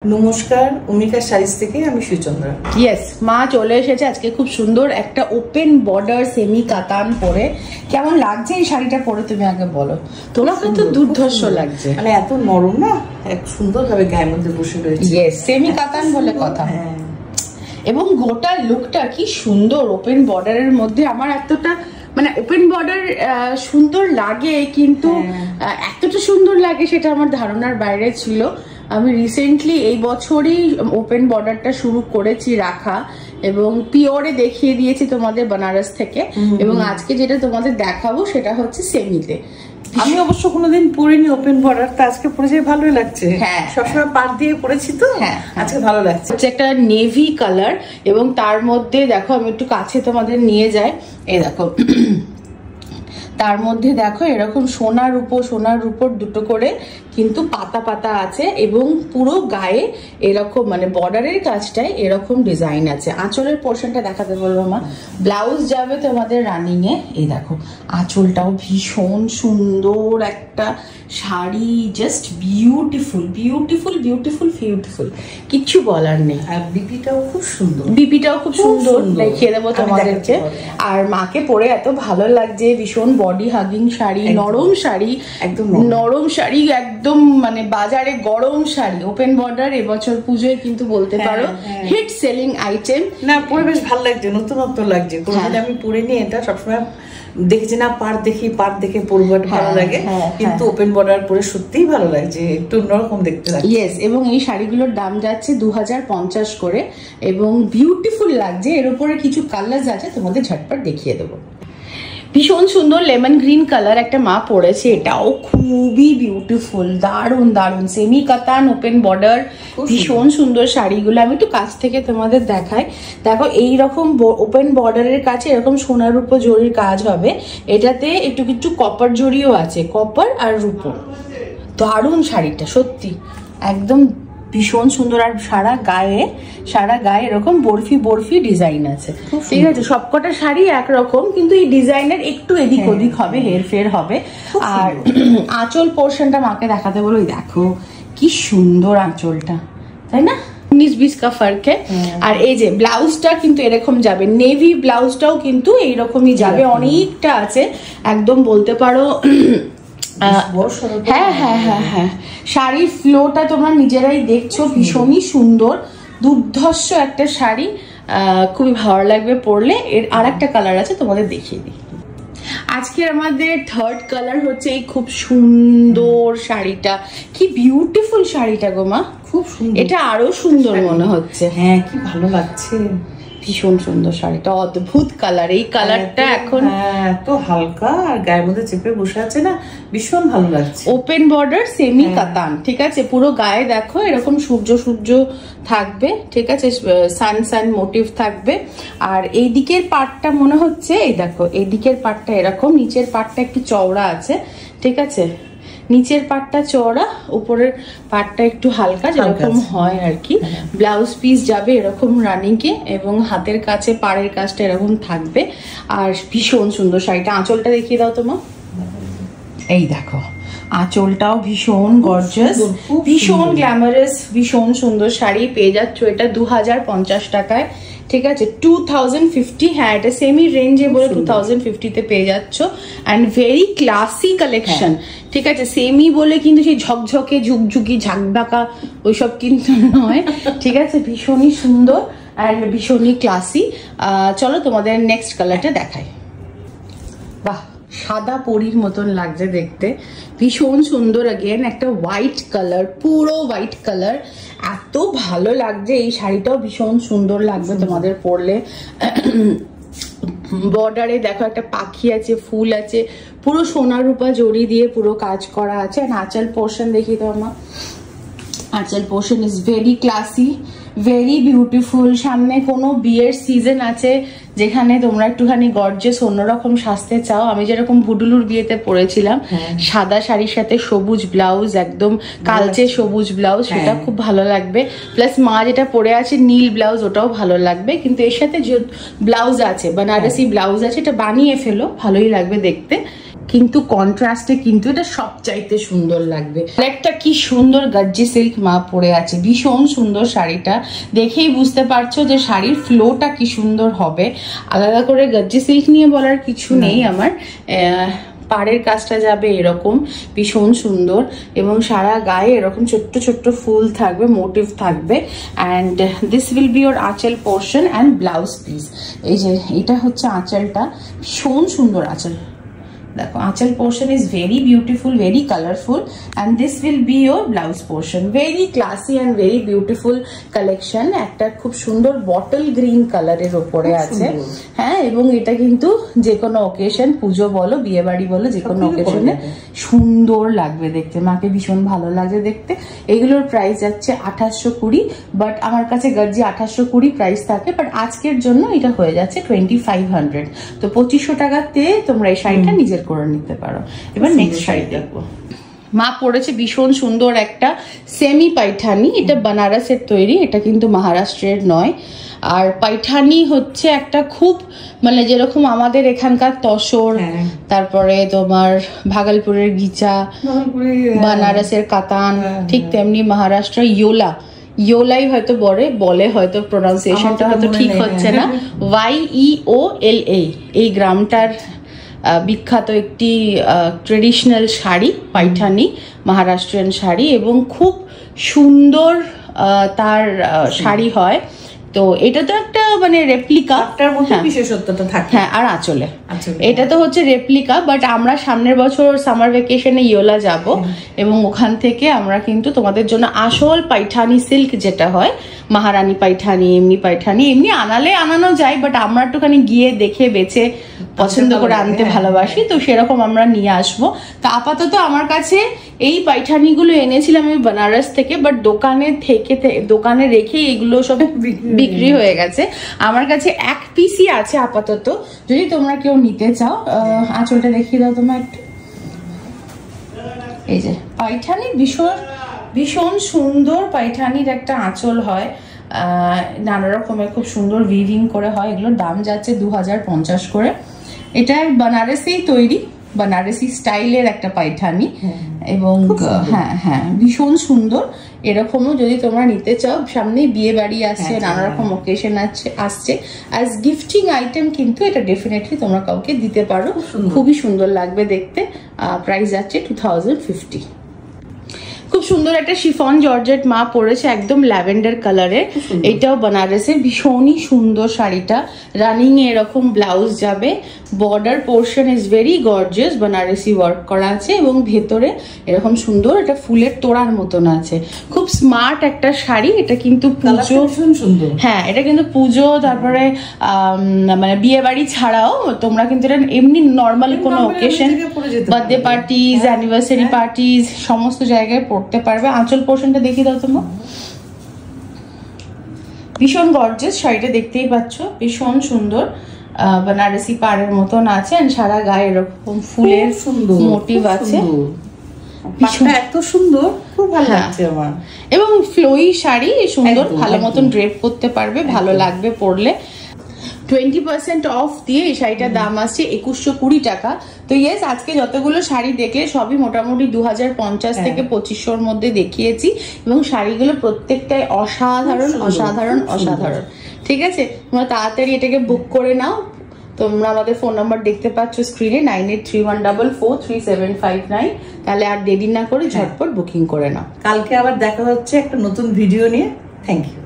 নমস্কার, অমিকা শাড়িজ থেকে আমি সুচন্দ্রা। ইয়েস, মা চলে এসেছে আজকে খুব সুন্দর একটা ওপেন বর্ডার সেমি কাতান পরে। কেমন লাগছে এই শাড়িটা পরে তুমি আগে বলো। তোমাকে তো দুর্ধর্ষ লাগছে, মানে এত নরম না, এক সুন্দর ভাবে গায়ের মধ্যে বসে রয়েছে। ইয়েস, সেমি কাতান বলে কথা। এবং গোটা লুকটা কি সুন্দর ওপেন বর্ডারের মধ্যে। আমার এতটা মানে ওপেন বর্ডার সুন্দর লাগে, কিন্তু এতটা সুন্দর লাগে সেটা আমার ধারণার বাইরে ছিল। আমি রিসেন্টলি এই বছরই ওপেন বর্ডারটা শুরু করেছি রাখা, এবং পিওরে দেখিয়ে দিয়েছি তোমাদের বেনারস থেকে, এবং আজকে যেটা তোমাদের দেখাবো সেটা হচ্ছে সেমিতে। আমি অবশ্য কোনোদিন পরিনি ওপেন বর্ডার, তা আজকে পরে যে ভালোই লাগছে। হ্যাঁ, সবসময় পাড় দিয়ে পরেছি তো, আজকে ভালো লাগছে। হচ্ছে একটা নেভি কালার, এবং তার মধ্যে দেখো আমি একটু কাছে তোমাদের নিয়ে যাই। এই দেখো, তার মধ্যে দেখো এরকম সোনার উপর দুটো করে কিন্তু পাতা পাতা আছে, এবং পুরো গায়ে এরকম মানে বর্ডারের কাজটায় এরকম ডিজাইন আছে। আঁচলের পোর্শনটা দেখাতে বলবো মা। ব্লাউজ যাবে তোমাদের রানিং এ। এই দেখো আঁচলটাও ভীষণ সুন্দর একটা sari, just beautiful beautiful beautiful beautiful, কিচ্ছু বলার নেই। আর বিপিটাও খুব সুন্দর, বিপিটাও খুব সুন্দর, দেখিয়ে দেবো তোমাদেরকে। আর মাকে পরে এত ভালো লাগছে, ভীষণ বডি হাগিং শাড়ি, নরম শাড়ি, একদম নরম শাড়ি, একদম মানে বাজারে গরম শাড়ি। ওপেন বর্ডার এবছর পুজোয় কিন্তু বলতে পারো হিট সেলিং আইটেম। না, পরে বেশ ভালো লাগছে, নতুনত্ব লাগছে। কোনোদিন আমি পরিনি এটা, সবসময় দেখেছি না পাড় দেখে পরবো, ভালো লাগে। কিন্তু ওপেন বর্ডার পরে সত্যিই ভালো লাগছে, একটু অন্যরকম দেখতে লাগছে। ইয়েস, এবং এই শাড়িগুলোর দাম যাচ্ছে 2050 করে, এবং বিউটিফুল লাগছে। এর উপরে কিছু কালার আছে, তোমাদের ঝটপট দেখিয়ে দেবো। ভীষণ সুন্দর লেমন গ্রিন কালার একটা মা পরেছে, এটাও খুবই বিউটিফুল, দারুন দারুন সেমি কাতান ওপেন বর্ডার, ভীষণ সুন্দর শাড়িগুলো। আমি একটু কাছ থেকে তোমাদের দেখাই। দেখো এইরকম ওপেন বর্ডারের কাছে এরকম সোনার রূপো জরির কাজ হবে, এটাতে একটু কিছু কপার জরিও আছে, কপার আর রূপো। দারুন শাড়িটা সত্যি একদম ভীষণ সুন্দর। আর সারা গায়ে এরকম বরফি ডিজাইন আছে, ঠিক আছে। সবকটা শাড়ি একরকম, কিন্তু এই ডিজাইনের একটু এদিক ওদিক হবে, হেরফের হবে। আর আঁচল পোর্শনটা মাকে দেখাতে বলো। দেখো কি সুন্দর আঁচলটা, তাই না? 19-20 কা ফার্ক। আর এই যে ব্লাউজটা কিন্তু এরকম যাবে, নেভি ব্লাউজটাও কিন্তু এইরকমই যাবে, অনেকটা আছে একদম বলতে পারো। হ্যাঁ, শাড়ির ফ্লোটা তোমরা নিজেরাই দেখছো, ভীষণই সুন্দর, দুর্ধর্ষ একটা শাড়ি, খুবই ভালো লাগবে পরলে। এর আর একটা কালার আছে, তোমাদের দেখিয়ে দিই। আজকে আমাদের থার্ড কালার হচ্ছে এই খুব সুন্দর শাড়িটা। কি বিউটিফুল শাড়িটা গো মা, খুব সুন্দর। এটা আরো সুন্দর মনে হচ্ছে। হ্যাঁ, কি ভালো লাগছে, ভীষণ সুন্দর শাড়িটা, অদ্ভুত কালার। এই কালারটা এখন এত হালকা আর গায়ের মধ্যে চেপে বসে আছে না, ভীষণ ভালো লাগছে। ওপেন বর্ডার সেমি কাতান, ঠিক আছে। পুরো গায়ে দেখো এরকম সূর্য থাকবে, ঠিক আছে, সান মোটিভ থাকবে। আর এই দিকের পাটটা মনে হচ্ছে, এই দেখো এই দিকের পাটটা এরকম, নিচের পাটটা একটু চওড়া আছে, ঠিক আছে। নিচের পাটটা চওড়া, উপরের পাটটা একটু হালকা, যেরকম হয় আর কি। ব্লাউজ পিস যাবে এরকম রানিং কে, এবং হাতের কাছে পাড়ের কাজটা এরকম থাকবে। আর ভীষণ সুন্দর শাড়িটা। আঁচলটা দেখিয়ে দাও তোমার। এই দেখো আঁচলটাও ভীষণ গর্জাস, ভীষণ গ্ল্যামারাস, ভীষণ সুন্দর শাড়ি। পেয়ে যাচ্ছ এটা 2050 টাকায়, ঠিক আছে। 2050, হ্যাঁ এটা সেমি রেঞ্জে বলে 2050-তে পেয়ে যাচ্ছ। অ্যান্ড ভেরি ক্লাসি কালেকশন, ঠিক আছে। সেমি বলে কিন্তু সেই ঝকঝকে ঝুকঝুকি ঝাঁকঢাকা ওইসব কিন্তু নয়, ঠিক আছে। ভীষণই সুন্দর অ্যান্ড ভীষণই ক্লাসি। চলো তোমাদের নেক্সট কালারটা দেখাই। বাহ, সাদা পরীর মতন লাগছে দেখতে, ভীষণ সুন্দর। অ্যাগেন একটা হোয়াইট কালার, পুরো হোয়াইট কালার, এত ভালো লাগছে। এই শাড়িটাও ভীষণ সুন্দর লাগবে তোমাদের পরলে। বর্ডারে দেখো একটা পাখি আছে, ফুল আছে, পুরো সোনা রূপা জড়ি দিয়ে পুরো কাজ করা আছে। আর আঁচল পোর্শন দেখি তো আমার। আঁচল portion is very classy, very beautiful. সামনে কোনো বিয়ের সিজন আছে যেখানে তোমরা একটুখানি গর্জিয়াস অন্যরকম সাজতে চাও। আমি যেরকম ভুডুলুর বিয়েতে পরেছিলাম, সাদা শাড়ির সাথে সবুজ ব্লাউজ, একদম কালচে সবুজ ব্লাউজ, সেটা খুব ভালো লাগবে। প্লাস মা যেটা পরে আছে নীল ব্লাউজ, ওটাও ভালো লাগবে। কিন্তু এর সাথে যে ব্লাউজ আছে, বেনারসি ব্লাউজ আছে, এটা বানিয়ে ফেলো, ভালোই লাগবে দেখতে। কিন্তু কন্ট্রাস্টে কিন্তু এটা সবচাইতে সুন্দর লাগবে। একটা কি সুন্দর গজ্জি সিল্ক মা পরে আছে, ভীষণ সুন্দর শাড়িটা, দেখেই বুঝতে পারছো যে শাড়ির ফ্লোটা কি সুন্দর হবে। আলাদা করে গজ্জি সিল্ক নিয়ে বলার কিছু নেই আমার। পাড়ের কাজটা যাবে এরকম ভীষণ সুন্দর, এবং সারা গায়ে এরকম ছোট্ট ছোট্ট ফুল থাকবে, মোটিভ থাকবে। And this will be your আঁচল পোর্শন অ্যান্ড ব্লাউজ পিস। এই যে এটা হচ্ছে আঁচলটা, ভীষণ সুন্দর আঁচল। দেখো আঁচল portion is very beautiful, very colourful, and this will be your blouse portion. Very classy and very beautiful collection. একটা খুব সুন্দর বটল গ্রিন কালারের ওপরে আছে। হ্যাঁ, এবং এটা কিন্তু যে কোনো অকেশন, পুজো বলো, বিয়ে বাড়ি বলো, যে কোনো অকেশনে সুন্দর লাগবে দেখতে। মাকে ভীষণ ভালো লাগছে দেখতে। এগুলোর প্রাইস যাচ্ছে 2820, বাট আমার কাছে গজ্জি 2820 প্রাইস থাকে, বাট আজকের জন্য এটা হয়ে যাচ্ছে 2500। তো 2500 টাকাতে তোমরা এই শাড়িটা নিজের করে নিতে পারো। এবার নেক্সট শাড়ি দেখবো। মা পরেছে ভীষণ সুন্দর একটা সেমি পাইঠানি, এটা বানারসের তৈরি, এটা কিন্তু মহারাষ্ট্রের নয়। আর পাইঠানি হচ্ছে একটা খুব মানে যেরকম আমাদের এখানকার তসর, তারপরে তোমার ভাগলপুরের গিচা, বানারসের কাতান, ঠিক তেমনি মহারাষ্ট্র ইয়োলাই হয়তো বলে হয়তো প্রোনাউন্সিয়েশনটা হয়তো ঠিক হচ্ছে না, YEOLA। এই গ্রামটার বিখ্যাত একটি ট্রেডিশনাল শাড়ি পাইঠানি, মহারাষ্ট্রিয়ান শাড়ি, এবং খুব সুন্দর তার শাড়ি হয়। তো এটা তো একটা মানে রেপ্লিকা, বিশেষত্বটা থাকে। হ্যাঁ, আর আঁচলে এটা তো হচ্ছে রেপ্লিকা, বাট আমরা সামনের বছর সামার ভ্যাকেশনে ইয়োলা যাব, এবং ওখান থেকে আমরা কিন্তু তোমাদের জন্য আসল পাইঠানি সিল্ক যেটা হয়, মহারানী পাইঠানি, এমনি পাইঠানি এমনি আনানো যায়, বাট আমরা একটুখানি গিয়ে দেখে বেছে পছন্দ করে আনতে ভালোবাসি, তো সেরকম আমরা নিয়ে আসবো। তো আপাতত আমার কাছে এই পাইঠানি গুলো এনেছিলাম আমি বেনারস থেকে, বাট দোকানে রেখে এগুলো সব বিক্রি হয়ে গেছে। আমার কাছে এক পিসই আছে আপাতত, যদি তোমরা কেউ নিতে চাও। আঁচলটা দেখিয়ে দাও তোমার একটু। এই যে পাইঠানি ভীষণ সুন্দর পাইঠানির একটা আঁচল হয়, নানা রকমের খুব সুন্দর উইভিং করে হয়। এগুলোর দাম যাচ্ছে 2050 করে। এটা বানারসি তৈরি, বানারসি স্টাইলের একটা পাইঠানি, এবং হ্যাঁ ভীষণ সুন্দর। এরকমও যদি তোমরা নিতে চাও, সামনে বিয়ে বাড়ি আসছে, নানা রকম অকেশন আসছে, অ্যাজ গিফটিং আইটেম কিন্তু এটা ডেফিনেটলি তোমরা কাউকে দিতে পারো, খুবই সুন্দর লাগবে দেখতে। প্রাইস যাচ্ছে 2050। খুব সুন্দর একটা শিফন জর্জেট মা পরেছে, একদম ল্যাভেন্ডার কালারের। এটাও বানারসের, ভীষণই সুন্দর শাড়িটা। রানিং এ এরকম ব্লাউজ যাবে, border portion is very gorgeous, Banarasi work করা আছে, এবং ভেতরে এরকম সুন্দর এটা ফুলের তোড়ার মতন আছে। খুব স্মার্ট একটা শাড়ি। এটা কিন্তু পুজো, হ্যাঁ এটা কিন্তু পুজো, তারপরে মানে বিয়ে বাড়ি ছাড়াও তোমরা কিন্তু এটা এমনি নর্মাল কোনো occasion, birthday parties, anniversary parties, সমস্ত জায়গায় পড়তে পারবে। আঁচল পোর্শনটা দেখিয়ে দাও তোমরা। ভীষণ গর্জিয়াস শাড়িটা, দেখতেই পাচ্ছ, ভীষণ সুন্দর বানারসি পাড়ের মতন আছে, সারা গায়ে এরকম ফুলের মোটিভ আছে। এত সুন্দর, খুব ভালো লাগছে আমার। এবং ফ্লোই শাড়ি সুন্দর, ভালো মতন ড্রেপ করতে পারবে, ভালো লাগবে পরলে। 20% অফ দিয়ে এই শাড়িটার দাম আসছে 2120 টাকা। তো ইয়েস, আজকে যতগুলো শাড়ি দেখলে সবই মোটামুটি 2050 থেকে 2500-র মধ্যে দেখিয়েছি, এবং শাড়িগুলো প্রত্যেকটাই অসাধারণ অসাধারণ অসাধারণ। ঠিক আছে, তোমরা তাড়াতাড়ি এটাকে বুক করে নাও। তোমরা আমাদের ফোন নাম্বার দেখতে পাচ্ছ স্ক্রিনে, 9831443759। তাহলে আর দেরি না করে ঝটপট বুকিং করে নাও। কালকে আবার দেখা হচ্ছে একটা নতুন ভিডিও নিয়ে। Thank you.